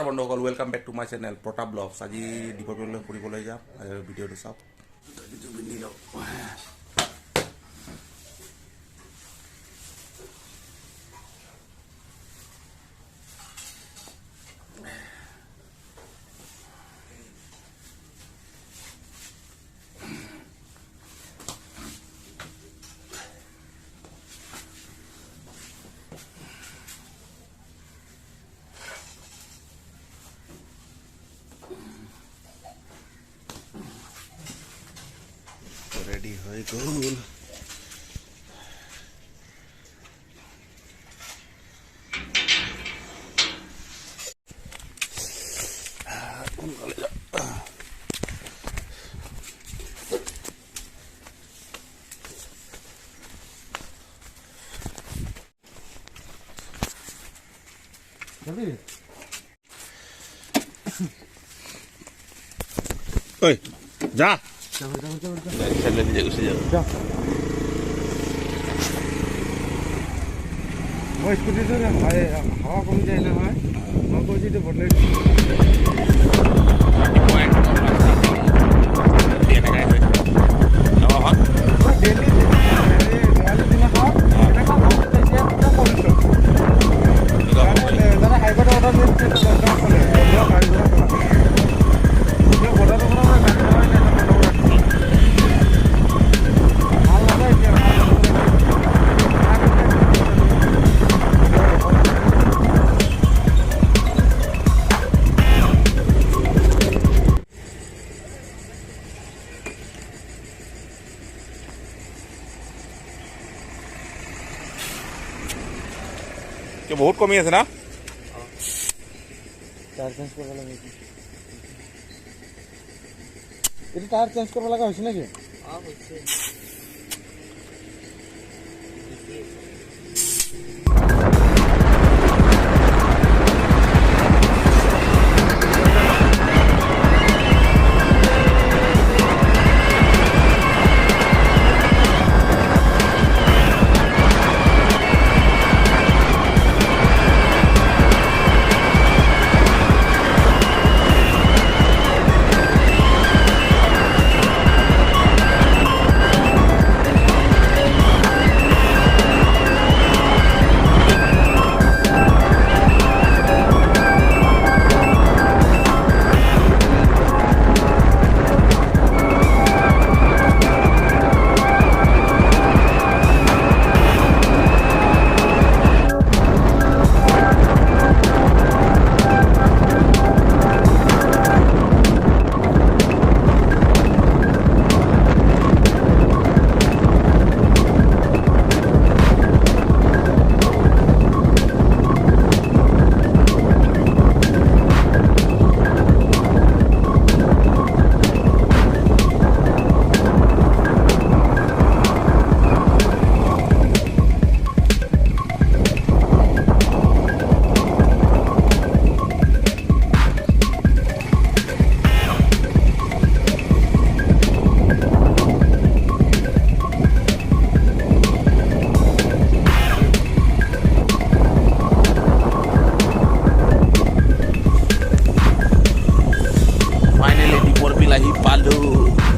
বন্ধুসকল welcome back to my channel Pratap vlogs. আজি দীপৰ বিললৈ ফুৰিবলৈ যাম। ভিডিঅ'টো চাওক। ৰেডি হয়ে গেল। ওই যা মই স্কুটিটো হাৱা কমি যায় নহয়, মই কৈছোঁ বদলাই বহুত কমি আছে না। টায়াৰ চেঞ্জ কৰিব লাগে। এইটো টায়াৰ চেঞ্জ কৰিব লগা হৈছে নেকি?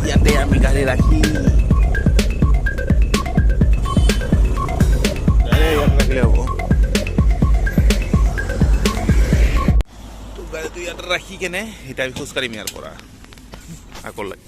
ইয়াতে আমি গাড়ি রাখি, রাখলে হব। তো গাড়িটো ইয়াতে রাখি কেনে এটা আমি খোজ কাঢ়িম ইয়াৰ পৰা আগলৈ।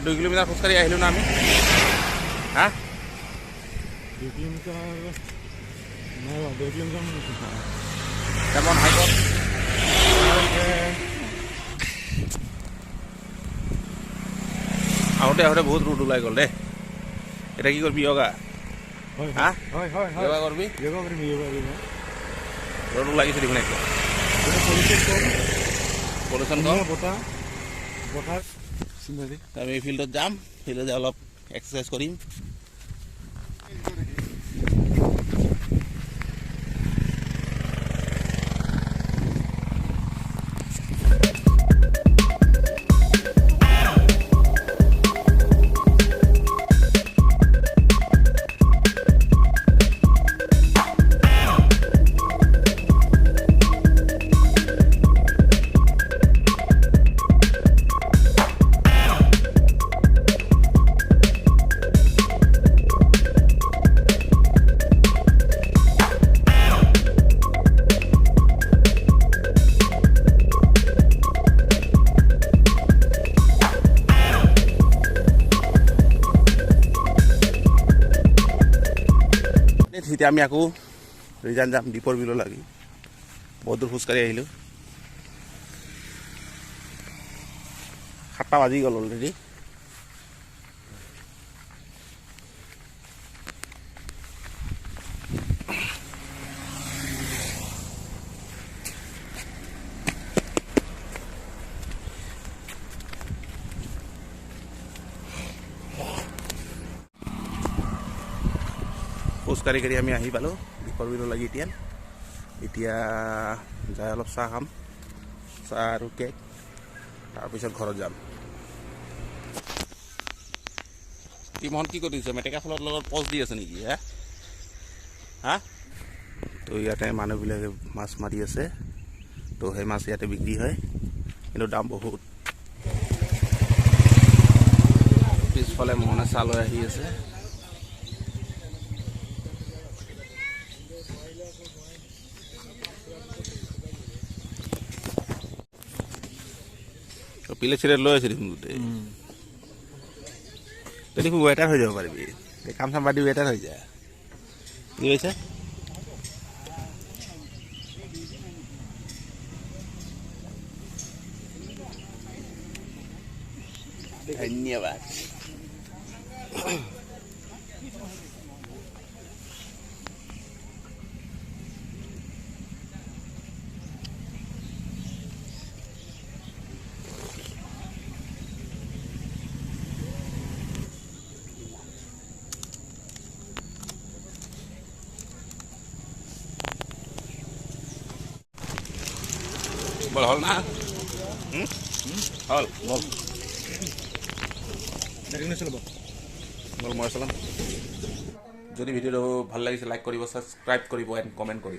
2 কিলোমিটাৰ খোজকাঢ়ি আহিলোঁ না আমি হা 2 কিলোমিটাৰ নাই 2 কিলোমিটাৰ তেমন হাইকত আহোঁতে আহোঁতে বহুত ৰ'দ ওলাই গ'ল দেই এতিয়া কি কৰিবি য়োগা হয় হা হয় হয় হয় য়োগা কৰিবি যোগা কৰিম ৰ'দ লাগিছে দেখোন একদম পলিউশ্যন কম বতাহ চিনাৰী আমি ফিল্ডত যাম ফিল্ডত যাই অলপ এক্সাৰচাইজ কৰিম এতিয়া আমি আকৌ ৰিজাৰ্ণ যাম দীপৰ বিলৰ লাগি বহুত দূৰ খোজকাঢ়ি আহিলোঁ 7টা বাজি গ'ল অলৰেডি খোজকাঢ়ি কাঢ়ি আমি আহি পালোঁ দীপৰ বিলৰ লাগি এতিয়া যাই অলপ চাহ খাম চাহ আৰু কেক তাৰপিছত ঘৰত যাম টিমখন কি কৰি দিছে মেটেকা ফলৰ লগত পষ্ট দি আছে নেকি হা তো ইয়াতে মানুহবিলাকে মাছ মাৰি আছে তো সেই মাছ ইয়াতে বিক্ৰী হয় কিন্তু দাম বহুত পিছফালে মোহনে চাহ লৈ আহি আছে পিলে চিলে লৈ আছে দেখোন গোটেই তই দেখোন ৱেটাৰ হৈ যাব পাৰিবি কাম চাম বাদ দি ৱেটাৰ হৈ যায় কি কৈছে ধন্যবাদ বল হল না হল বল বল মই চালাম যদি ভিডিঅ'টো ভাল লাগিছে লাইক কৰিব ছাবস্ক্ৰাইব কৰিব এণ্ড কমেণ্ট কৰিব